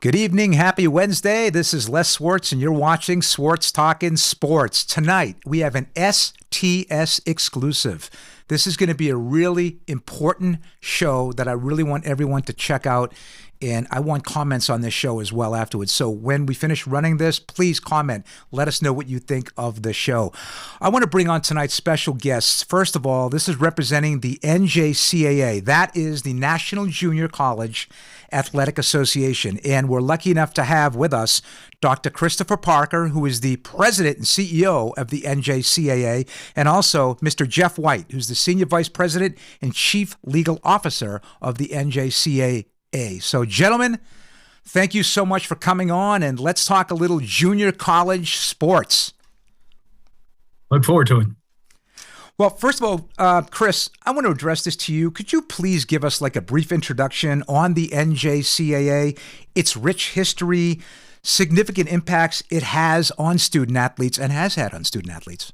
Good evening. Happy Wednesday. This is Les Swartz, and you're watching Swartz Talking Sports. Tonight, we have an STS exclusive. This is going to be a really important show that I really want everyone to check out, and I want comments on this show as well afterwards. So when we finish running this, please comment. Let us know what you think of the show. I want to bring on tonight's special guests. First of all, this is representing the NJCAA. That is the National Junior College Athletic Association. And we're lucky enough to have with us Dr. Christopher Parker, who is the president and CEO of the NJCAA, and also Mr. Jeff White, who's the senior vice president and chief legal officer of the NJCAA. So, gentlemen, thank you so much for coming on, and let's talk a little junior college sports. Look forward to it. Well, first of all, Chris, I want to address this to you. Could you please give us like a brief introduction on the NJCAA, its rich history, significant impacts it has on student athletes and has had on student athletes?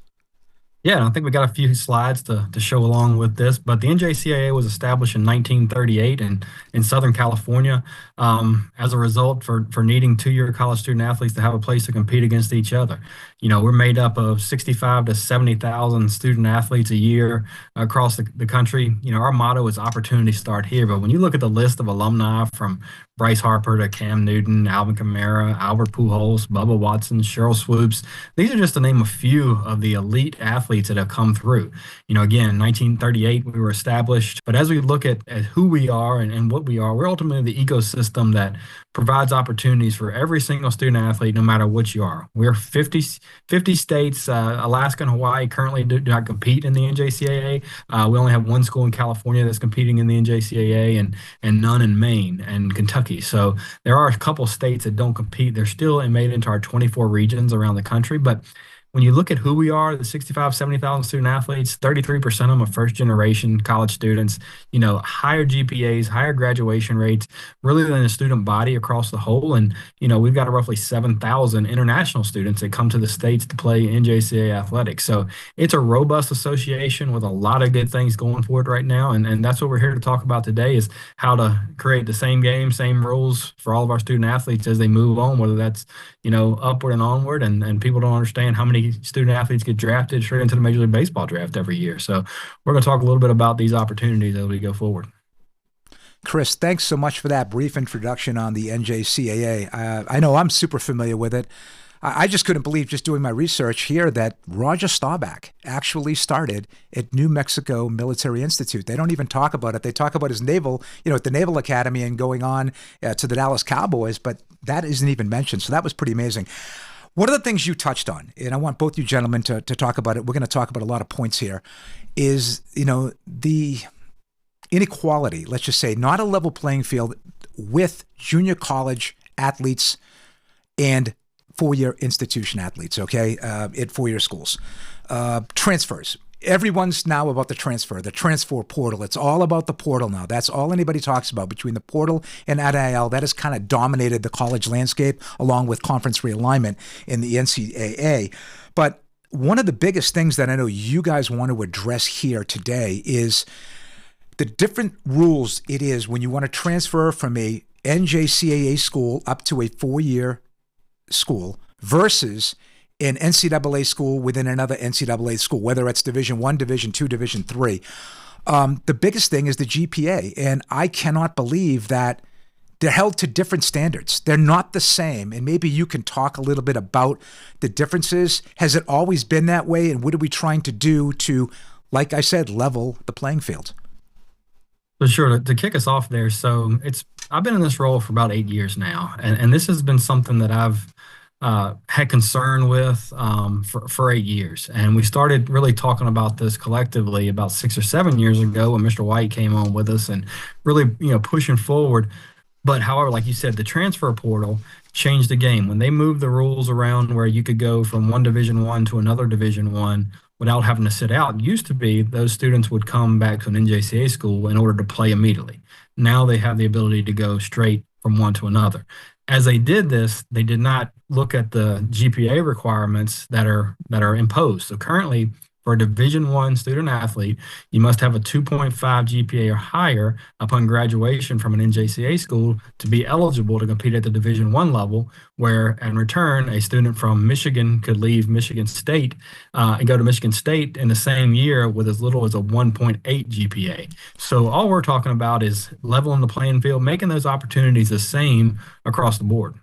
Yeah, I think we got a few slides to show along with this, but the NJCAA was established in 1938 in Southern California as a result for needing two-year college student athletes to have a place to compete against each other. You know, we're made up of 65 to 70,000 student athletes a year across the country. You know, our motto is opportunity start here, but when you look at the list of alumni from Bryce Harper to Cam Newton, Alvin Kamara, Albert Pujols, Bubba Watson, Sheryl Swoops. These are just to name a few of the elite athletes that have come through. You know, again, in 1938, we were established. But as we look at who we are and what we are, we're ultimately the ecosystem that provides opportunities for every single student athlete, no matter what you are. We're 50 states, Alaska and Hawaii currently do not compete in the NJCAA. We only have one school in California that's competing in the NJCAA and none in Maine and Kentucky. So there are a couple states that don't compete. They're still made into our 24 regions around the country. But when you look at who we are, the 65, 70,000 student athletes, 33% of them are first-generation college students, you know, higher GPAs, higher graduation rates, really than the student body across the whole. And, you know, we've got roughly 7,000 international students that come to the States to play NJCAA athletics. So it's a robust association with a lot of good things going for it right now. And that's what we're here to talk about today is how to create the same game, same rules for all of our student athletes as they move on, whether that's, you know, upward and onward. And people don't understand how many student athletes get drafted straight into the Major League Baseball draft every year. So we're going to talk a little bit about these opportunities as we go forward. Chris, thanks so much for that brief introduction on the NJCAA. I know I'm super familiar with it. I just couldn't believe, just doing my research here, that Roger Staubach actually started at New Mexico Military Institute. They don't even talk about it. They talk about his naval, you know, at the Naval Academy and going on to the Dallas Cowboys, but that isn't even mentioned. So that was pretty amazing. One of the things you touched on, and I want both you gentlemen to talk about it, we're going to talk about a lot of points here, is, you know, the inequality, let's just say, not a level playing field with junior college athletes and four-year institution athletes, okay, at four-year schools. Transfers. Everyone's now about the transfer portal. It's all about the portal now. That's all anybody talks about. Between the portal and NIL, that has kind of dominated the college landscape, along with conference realignment in the NCAA. But one of the biggest things that I know you guys want to address here today is the different rules it is when you want to transfer from a NJCAA school up to a four-year school versus an NCAA school within another NCAA school, whether it's Division I, Division II, Division III. The biggest thing is the GPA, and I cannot believe that they're held to different standards. They're not the same, and maybe you can talk a little bit about the differences. Has it always been that way, and what are we trying to do to, like I said, level the playing field? So sure, to kick us off there, so I've been in this role for about 8 years now, and this has been something that I've had concern with for 8 years. And we started really talking about this collectively about 6 or 7 years ago when Mr. White came on with us and really, you know, pushing forward. But however, like you said, the transfer portal changed the game. When they moved the rules around where you could go from one Division I to another Division I without having to sit out, it used to be those students would come back to an NJCAA school in order to play immediately. Now they have the ability to go straight from one to another. As they did this, they did not look at the GPA requirements that are imposed. So currently, For a Division I student athlete, you must have a 2.5 GPA or higher upon graduation from an NJCAA school to be eligible to compete at the Division I level, where in return, a student from Michigan could leave Michigan State and go to Michigan State in the same year with as little as a 1.8 GPA. So all we're talking about is leveling the playing field, making those opportunities the same across the board.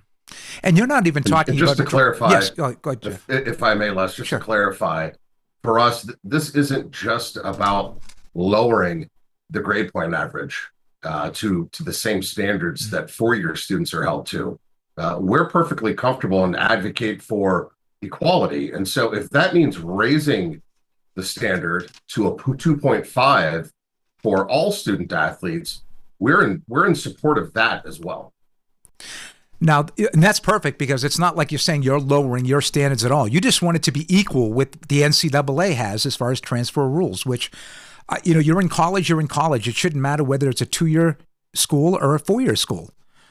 And you're not even talking And just about. to clarify, Yes, go ahead, Jeff. if I may, Les, just Sure. to clarify, for us, this isn't just about lowering the grade point average to the same standards that four-year students are held to. We're perfectly comfortable and advocate for equality. And so if that means raising the standard to a 2.5 for all student athletes, we're in support of that as well. Now, and that's perfect because it's not like you're saying you're lowering your standards at all. You just want it to be equal with the NCAA has as far as transfer rules, which, you're in college, you're in college. It shouldn't matter whether it's a 2-year school or a 4-year school.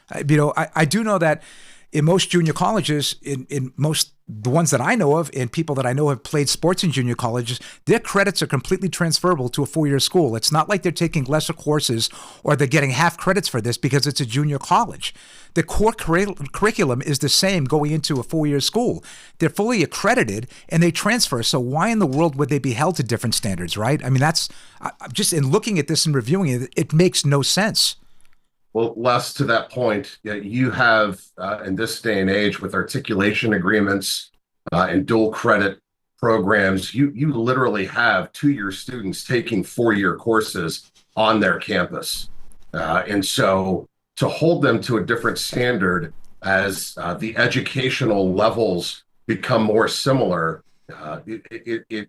I do know that in most junior colleges, in most the ones that I know of, and people that I know have played sports in junior colleges, their credits are completely transferable to a 4-year school. It's not like they're taking lesser courses or they're getting half credits for this because it's a junior college. The core curriculum is the same going into a 4-year school. They're fully accredited and they transfer. So why in the world would they be held to different standards, right? I mean, that's just in looking at this and reviewing it, it makes no sense. Well, Les, to that point, you have in this day and age with articulation agreements and dual credit programs, you literally have 2-year students taking 4-year courses on their campus. And so to hold them to a different standard as the educational levels become more similar, it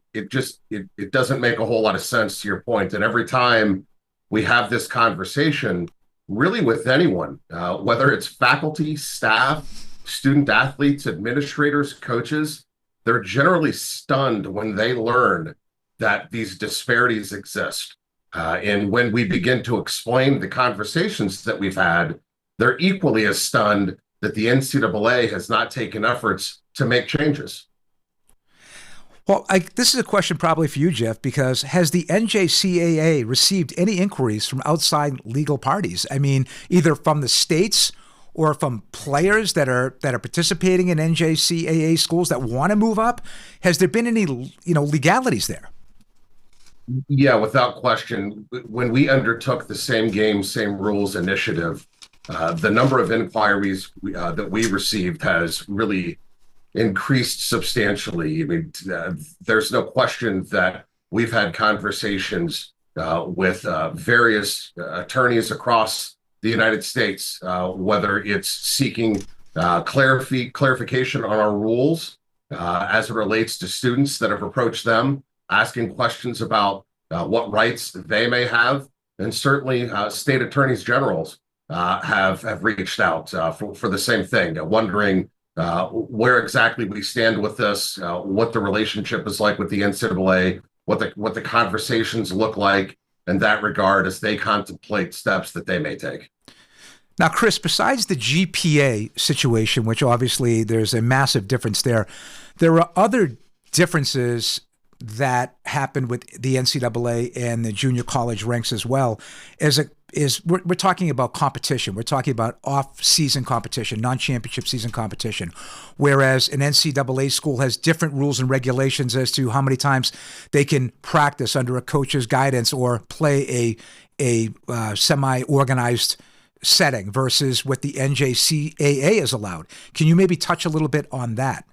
doesn't make a whole lot of sense to your point. And every time we have this conversation, really with anyone, whether it's faculty, staff, student athletes, administrators, coaches, they're generally stunned when they learn that these disparities exist. And when we begin to explain the conversations that we've had, they're equally as stunned that the NCAA has not taken efforts to make changes. Well, this is a question probably for you, Jeff, because has the NJCAA received any inquiries from outside legal parties? I mean, either from the states or from players that are participating in NJCAA schools that want to move up? Has there been any, legalities there? Yeah, without question. When we undertook the Same Game, Same Rules initiative, the number of inquiries that we received has really increased substantially. I mean, there's no question that we've had conversations with various attorneys across the United States, whether it's seeking clarification on our rules as it relates to students that have approached them, asking questions about what rights they may have, and certainly state attorneys generals have reached out for the same thing, wondering where exactly we stand with this, what the relationship is like with the NCAA, what the conversations look like in that regard as they contemplate steps that they may take. Now, Chris, besides the GPA situation, which obviously there's a massive difference there are other differences that happened with the NCAA and the junior college ranks as well. We're talking about competition. We're talking about off-season competition, non-championship season competition, whereas an NCAA school has different rules and regulations as to how many times they can practice under a coach's guidance or play a semi-organized setting versus what the NJCAA is allowed. Can you maybe touch a little bit on that?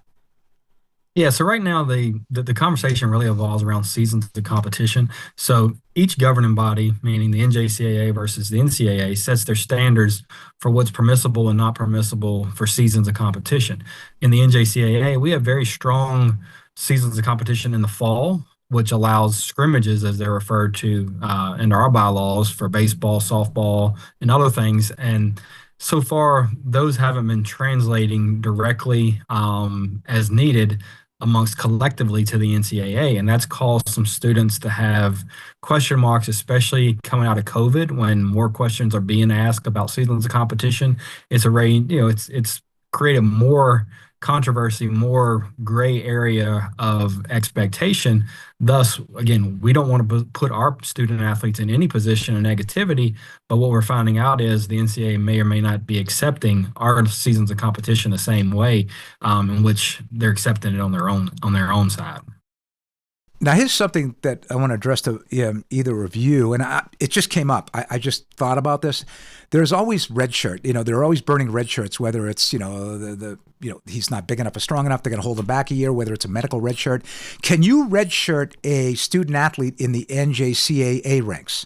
Yeah, so right now the conversation really evolves around seasons of competition. So each governing body, meaning the NJCAA versus the NCAA, sets their standards for what's permissible and not permissible for seasons of competition. In the NJCAA, we have very strong seasons of competition in the fall, which allows scrimmages, as they're referred to in our bylaws, for baseball, softball, and other things. And so far, those haven't been translating directly as needed amongst collectively to the NCAA. And that's caused some students to have question marks, especially coming out of COVID when more questions are being asked about seasons of competition. It's created more controversy, more gray area of expectation. Thus, again, we don't want to put our student athletes in any position of negativity, but what we're finding out is the NCAA may or may not be accepting our seasons of competition the same way, in which they're accepting it on their own side. Now, here's something that I want to address to either of you, and it just came up. I just thought about this. There's always red shirt. They're always burning red shirts, whether it's, he's not big enough or strong enough, they're going to hold him back a year, whether it's a medical red shirt. Can you red shirt a student athlete in the NJCAA ranks?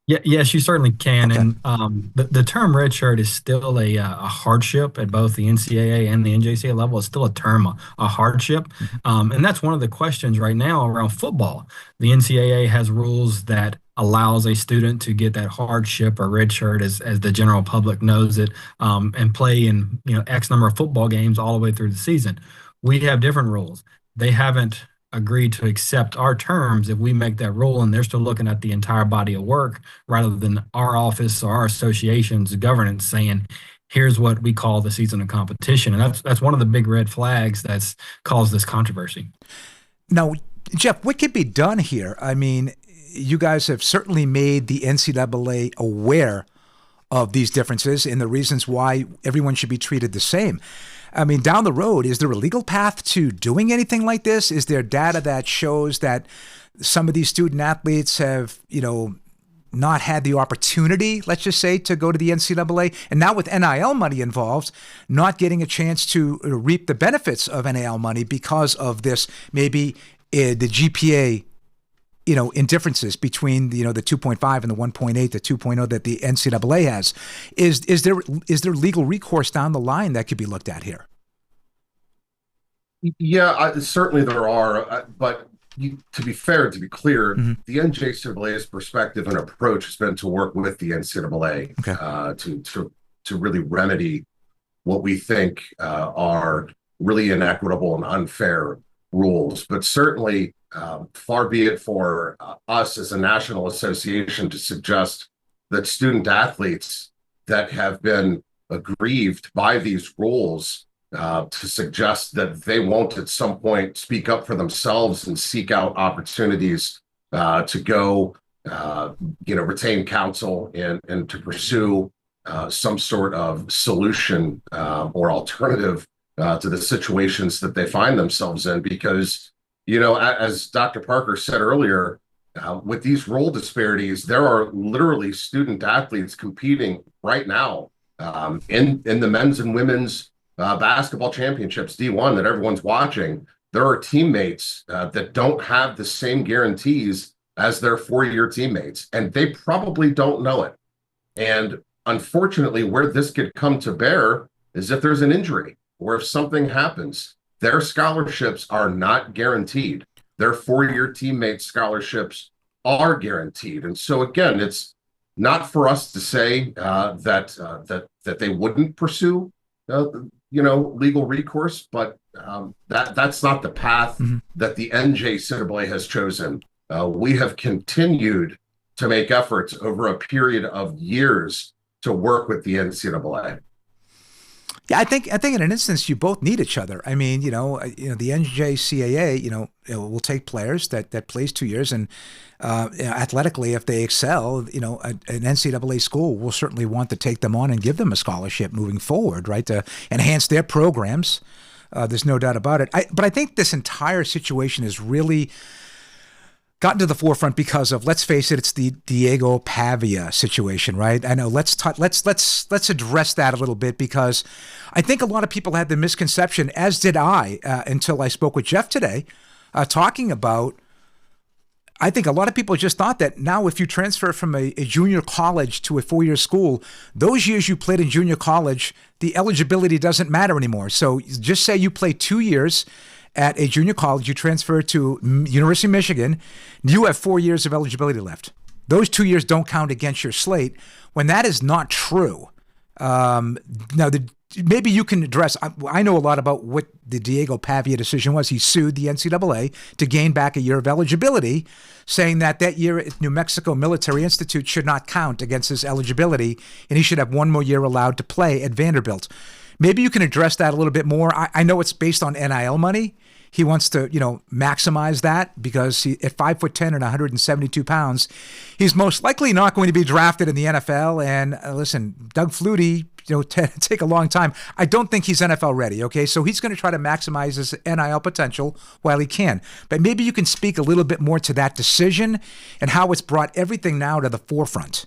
Yeah, yes, you certainly can. Okay. And the term redshirt is still a hardship at both the NCAA and the NJCAA level. It's still a term, a hardship. And that's one of the questions right now around football. The NCAA has rules that allows a student to get that hardship or redshirt, as the general public knows it, and play in X number of football games all the way through the season. We have different rules. They haven't agreed to accept our terms if we make that rule, and they're still looking at the entire body of work rather than our office or our association's governance saying, here's what we call the season of competition. And that's one of the big red flags that's caused this controversy. Now, Jeff, what could be done here? I mean, you guys have certainly made the NCAA aware of these differences and the reasons why everyone should be treated the same. I mean, down the road, is there a legal path to doing anything like this? Is there data that shows that some of these student athletes have, not had the opportunity, let's just say, to go to the NCAA? And now with NIL money involved, not getting a chance to reap the benefits of NIL money because of this, maybe the GPA, indifferences between, the 2.5 and the 1.8, the 2.0 that the NCAA has. Is there legal recourse down the line that could be looked at here? Yeah, certainly there are. But to be fair, to be clear, the NJCAA's perspective and approach has been to work with the NCAA to really remedy what we think are really inequitable and unfair rules. But certainly, far be it for us as a national association to suggest that student athletes that have been aggrieved by these rules, to suggest that they won't at some point speak up for themselves and seek out opportunities to go, retain counsel and to pursue some sort of solution or alternative to the situations that they find themselves in. Because as Dr. Parker said earlier, with these role disparities, there are literally student athletes competing right now in the men's and women's basketball championships, D1, that everyone's watching. There are teammates that don't have the same guarantees as their four-year teammates, and they probably don't know it. And unfortunately, where this could come to bear is if there's an injury or if something happens. Their scholarships are not guaranteed. Their four-year teammates' scholarships are guaranteed. And so again, it's not for us to say that they wouldn't pursue legal recourse, but that's not the path that the NJCAA has chosen. We have continued to make efforts over a period of years to work with the NCAA. Yeah, I think in an instance you both need each other. I mean, the NJCAA, will take players that plays 2 years, and athletically, if they excel, an NCAA school will certainly want to take them on and give them a scholarship moving forward, right, to enhance their programs. There's no doubt about it. But I think this entire situation is really gotten to the forefront because of, let's face it, it's the Diego Pavia situation, right? I know. Let's address that a little bit, because I think a lot of people had the misconception, as did I, until I spoke with Jeff today, talking about. I think a lot of people just thought that now, if you transfer from a junior college to a four-year school, those years you played in junior college, the eligibility doesn't matter anymore. So just say you play 2 years at a junior college, you transfer to University of Michigan, you have 4 years of eligibility left. Those 2 years don't count against your slate, when that is not true. Now, maybe you can address, I know a lot about what the Diego Pavia decision was. He sued the NCAA to gain back a year of eligibility, saying that year at New Mexico Military Institute should not count against his eligibility, and he should have one more year allowed to play at Vanderbilt. Maybe you can address that a little bit more. I know it's based on NIL money. He wants to, maximize that because at 5'10" and 172 pounds, he's most likely not going to be drafted in the NFL. And listen, Doug Flutie, take a long time. I don't think he's NFL ready. Okay, so he's going to try to maximize his NIL potential while he can. But maybe you can speak a little bit more to that decision and how it's brought everything now to the forefront.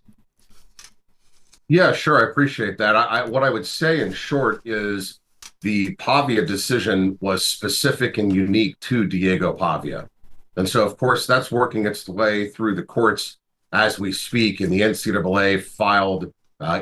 Yeah, sure. I appreciate that. What I would say in short is the Pavia decision was specific and unique to Diego Pavia. And so, of course, that's working its way through the courts as we speak. And the NCAA filed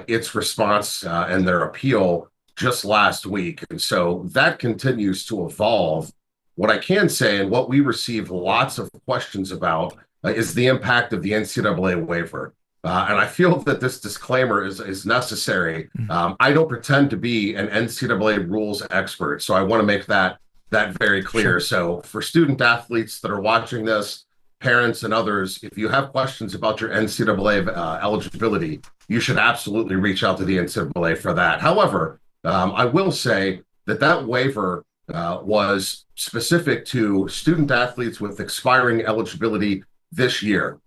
its response and their appeal just last week. And so that continues to evolve. What I can say, and what we received lots of questions about, is the impact of the NCAA waiver. And I feel that this disclaimer is necessary. I don't pretend to be an NCAA rules expert, so I want to make that very clear. Sure. So for student athletes that are watching this, parents and others, if you have questions about your NCAA eligibility, you should absolutely reach out to the NCAA for that. However, I will say that waiver was specific to student athletes with expiring eligibility this year.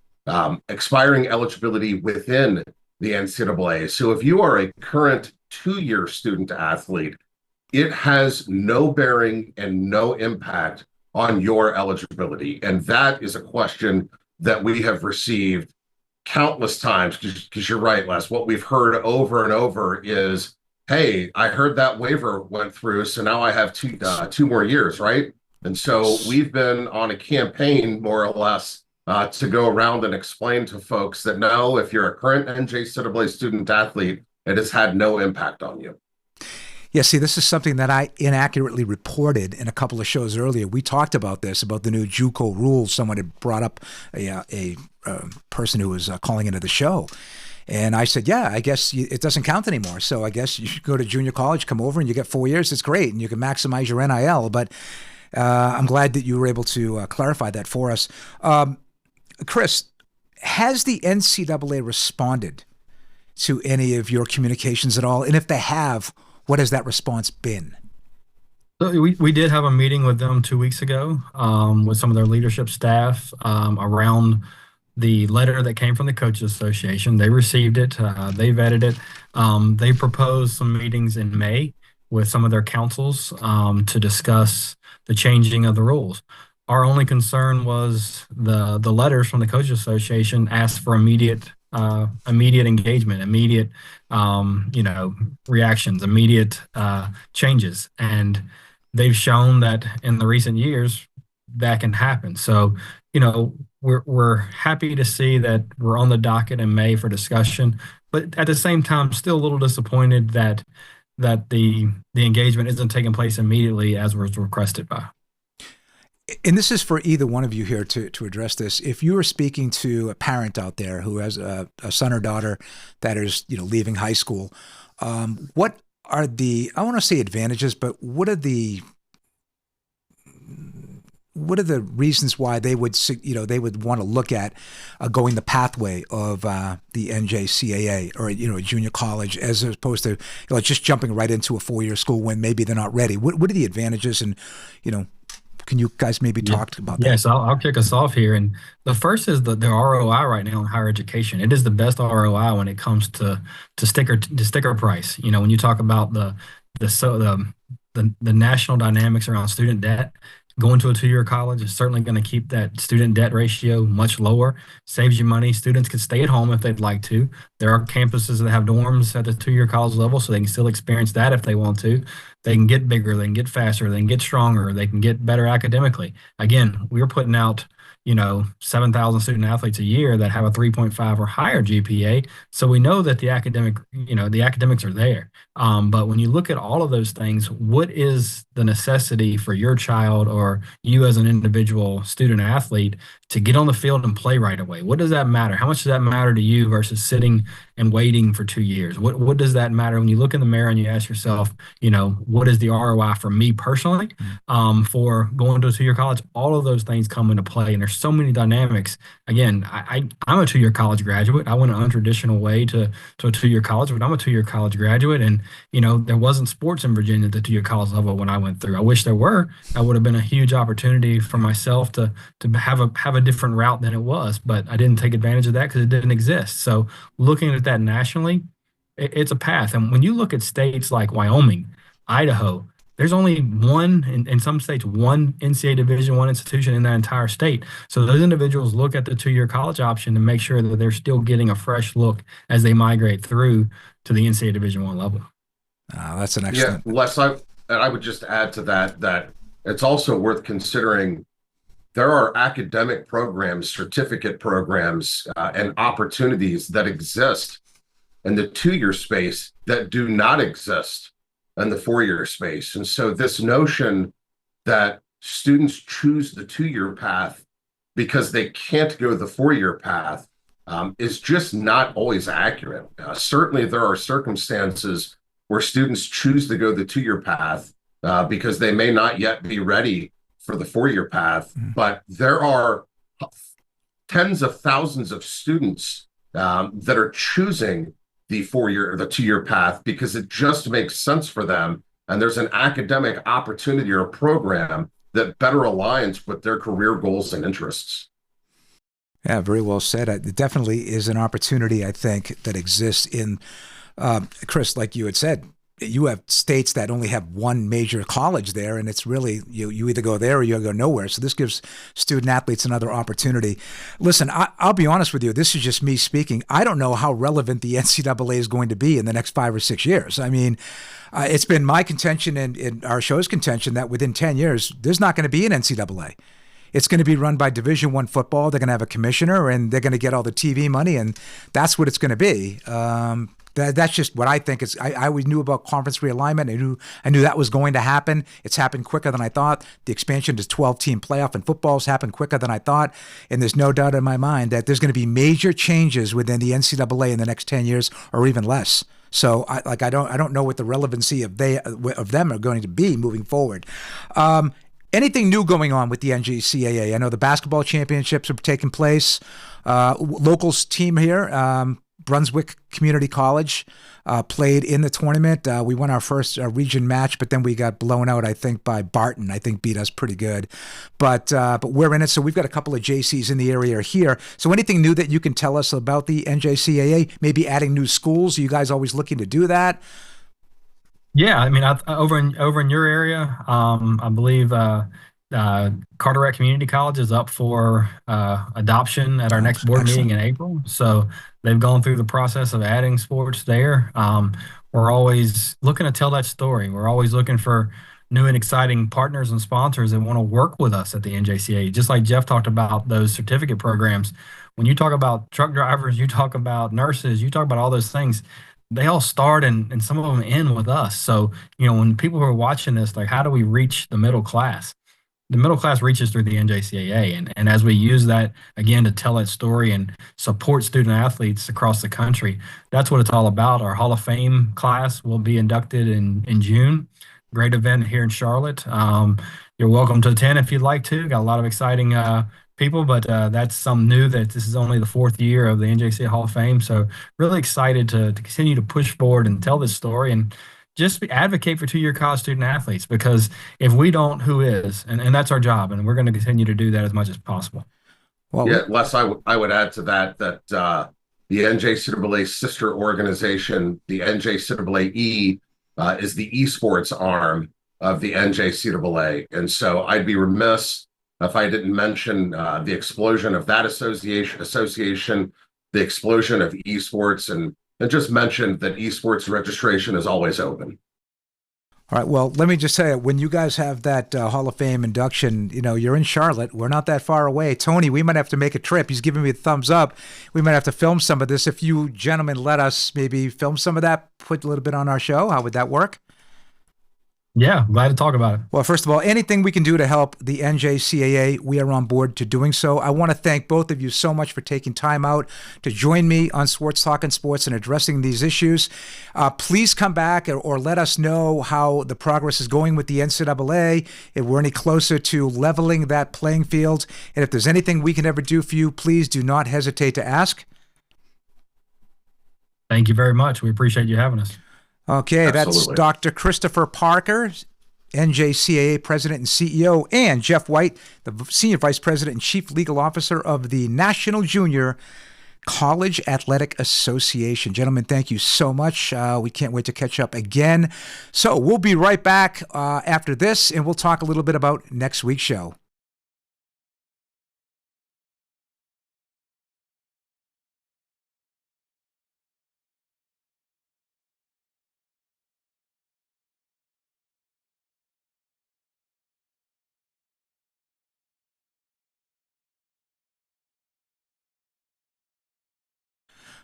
Expiring eligibility within the NCAA. So if you are a current 2-year student athlete, it has no bearing and no impact on your eligibility. And that is a question that we have received countless times, because you're right, Les. What we've heard over and over is, hey, I heard that waiver went through, so now I have two more years, right? And so we've been on a campaign, more or less, to go around and explain to folks that no, if you're a current NJCAA student athlete, it has had no impact on you. Yeah, see, this is something that I inaccurately reported in a couple of shows earlier. We talked about this, about the new JUCO rules. Someone had brought up a person who was calling into the show. And I said, yeah, I guess it doesn't count anymore. So I guess you should go to junior college, come over, and you get 4 years. It's great, and you can maximize your NIL. But I'm glad that you were able to clarify that for us. Chris, has the NCAA responded to any of your communications at all? And if they have, what has that response been? So we did have a meeting with them 2 weeks ago with some of their leadership staff around the letter that came from the Coaches Association. They received it. They vetted it. They proposed some meetings in May with some of their councils to discuss the changing of the rules. Our only concern was the letters from the Coaches Association asked for immediate engagement, immediate reactions, immediate changes, and they've shown that in the recent years that can happen. So we're happy to see that we're on the docket in May for discussion, but at the same time, still a little disappointed that the engagement isn't taking place immediately as was requested by. And this is for either one of you here to address this. If you are speaking to a parent out there who has a son or daughter that is, leaving high school, what are the, I want to say advantages, but what are the reasons why they would, they would want to look at going the pathway of the NJCAA or, a junior college as opposed to just jumping right into a 4-year school when maybe they're not ready? What are the advantages? And, can you guys maybe talk about that? Yes, I'll kick us off here. And the first is the ROI right now in higher education. It is the best ROI when it comes to sticker price. When you talk about the national dynamics around student debt, going to a 2-year college is certainly going to keep that student debt ratio much lower, saves you money. Students can stay at home if they'd like to. There are campuses that have dorms at the 2-year college level, so they can still experience that if they want to. They can get bigger, they can get faster, they can get stronger, they can get better academically. Again, we're putting out 7,000 student athletes a year that have a 3.5 or higher GPA. So we know that the academics are there. But when you look at all of those things, what is the necessity for your child or you as an individual student athlete to get on the field and play right away? What does that matter? How much does that matter to you versus sitting and waiting for 2 years? What does that matter when you look in the mirror and you ask yourself, what is the ROI for me personally, for going to a 2-year college. All of those things come into play, and there's so many dynamics. Again, I'm a 2-year college graduate. I went an untraditional way to a 2-year college, but I'm a 2-year college graduate, and there wasn't sports in Virginia at the 2-year college level when I went through. I wish there were. That would have been a huge opportunity for myself to have a different route than it was, but I didn't take advantage of that because it didn't exist. So looking at that nationally, it's a path. And when you look at states like Wyoming, Idaho, there's only one, in some states, one NCAA Division I institution in that entire state. So those individuals look at the 2-year college option to make sure that they're still getting a fresh look as they migrate through to the NCAA Division I level. That's an excellent. Yeah, Les, I would just add to that it's also worth considering there are academic programs, certificate programs, and opportunities that exist in the 2-year space that do not exist in the 4-year space. And so this notion that students choose the 2-year path because they can't go the 4-year path is just not always accurate. Certainly there are circumstances where students choose to go the 2-year path because they may not yet be ready for the 4-year path, but there are tens of thousands of students that are choosing the 2-year path because it just makes sense for them. And there's an academic opportunity or a program that better aligns with their career goals and interests. Yeah, very well said. It definitely is an opportunity, I think, that exists in, Chris, like you had said, you have states that only have one major college there, and it's really, you either go there or you go nowhere. So this gives student athletes another opportunity. Listen, I'll be honest with you. This is just me speaking. I don't know how relevant the NCAA is going to be in the next 5 or 6 years. I mean, it's been my contention and our show's contention that within 10 years, there's not going to be an NCAA. It's going to be run by Division I football. They're going to have a commissioner, and they're going to get all the TV money, and that's what it's going to be. That's just what I think. I always knew about conference realignment. I knew that was going to happen. It's happened quicker than I thought. The expansion to 12-team playoff in football has happened quicker than I thought. And there's no doubt in my mind that there's going to be major changes within the NCAA in the next 10 years or even less. So I don't know what the relevancy of them are going to be moving forward. Anything new going on with the NJCAA? I know the basketball championships are taking place. Locals team here, Brunswick Community College, played in the tournament. We won our first region match, but then we got blown out, I think, by Barton. I think beat us pretty good. But we're in it, so we've got a couple of JCs in the area here. So anything new that you can tell us about the NJCAA? Maybe adding new schools? Are you guys always looking to do that? Yeah, I mean, over in your area, I believe Carteret Community College is up for adoption at our next board meeting in April. So they've gone through the process of adding sports there. We're always looking to tell that story. We're always looking for new and exciting partners and sponsors that want to work with us at the NJCAA. Just like Jeff talked about those certificate programs. When you talk about truck drivers, you talk about nurses, you talk about all those things, they all start and some of them end with us. So, when people who are watching this, like, how do we reach the middle class? The middle class reaches through the NJCAA. And as we use that, again, to tell that story and support student athletes across the country, that's what it's all about. Our Hall of Fame class will be inducted in June. Great event here in Charlotte. You're welcome to attend if you'd like to. Got a lot of exciting people, but that's something new, that this is only the 4th year of the NJCAA Hall of Fame. So really excited to continue to push forward and tell this story and just advocate for 2-year college student athletes, because if we don't, who is? And that's our job, and we're going to continue to do that as much as possible. Well, yeah, Les, I would add to that the NJCAA sister organization, the NJCAA is the esports arm of the NJCAA. And so I'd be remiss if I didn't mention the explosion of that association, the explosion of esports, and just mention that esports registration is always open. All right. Well, let me just say, when you guys have that Hall of Fame induction, you're in Charlotte. We're not that far away. Tony, we might have to make a trip. He's giving me a thumbs up. We might have to film some of this. If you gentlemen let us maybe film some of that, put a little bit on our show, how would that work? Yeah, glad to talk about it. Well, first of all, anything we can do to help the NJCAA, we are on board to doing so. I want to thank both of you so much for taking time out to join me on Sports Talking Sports and addressing these issues. Please come back or let us know how the progress is going with the NCAA, if we're any closer to leveling that playing field. And if there's anything we can ever do for you, please do not hesitate to ask. Thank you very much. We appreciate you having us. Okay, Absolutely. that's Dr. Christopher Parker, NJCAA President and CEO, and Jeff White, the Senior Vice President and Chief Legal Officer of the National Junior College Athletic Association. Gentlemen, thank you so much. We can't wait to catch up again. So we'll be right back after this, and we'll talk a little bit about next week's show.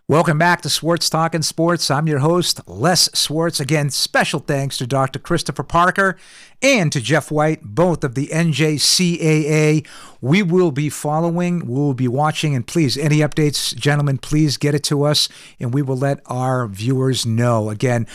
Welcome back to Swartz Talking Sports. I'm your host, Les Swartz. Again, special thanks to Dr. Christopher Parker and to Jeff White, both of the NJCAA. We will be following, we will be watching, and please, any updates, gentlemen, please get it to us, and we will let our viewers know. Again,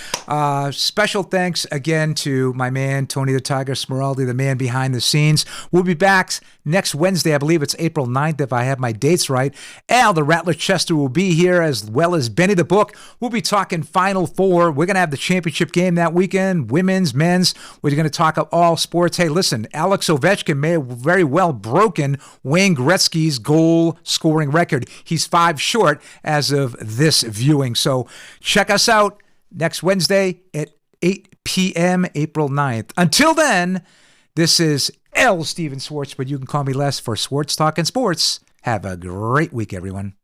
special thanks again to my man, Tony the Tiger Smeraldi, the man behind the scenes. We'll be back next Wednesday. I believe it's April 9th, if I have my dates right. Al, the Rattler Chester, will be here, as well as Benny the Book. We'll be talking Final Four. We're going to have the championship game that weekend, women's, men's. We're going to talk all sports. Hey, listen, Alex Ovechkin may have very well broken Wayne Gretzky's goal scoring record. He's 5 short as of this viewing. So check us out next Wednesday at 8 p.m., April 9th. Until then, this is L. Steven Swartz, but you can call me Les for Swartz Talking Sports. Have a great week, everyone.